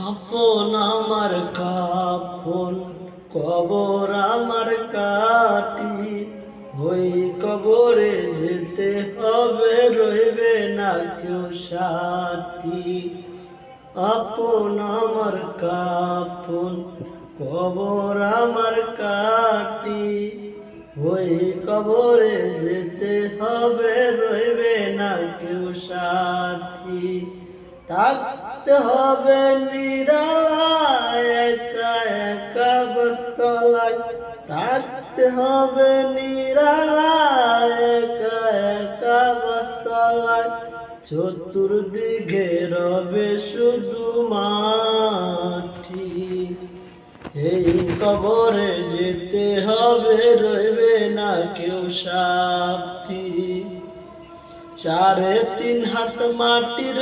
আপন আমার কাফন, কবর আমার কাটি, ওই কবরে যেতে হবে, রইবে না কেউ সাথী। আপন আমার কাফন, কবর আমার কাটি, ওই কবরে যেতে হবে, রইবে না কেউ সাথী। থাকতে হবে নিরালায়, একা একা বস্তলায়, থাকতে হবে নিরালায়, একা একা বস্তলায়, চতুর্দিকে রবে শুধু মাটি। এই কবরে যেতে হবে, রইবে না কেউ সাথী। 3.5 হাত মাটির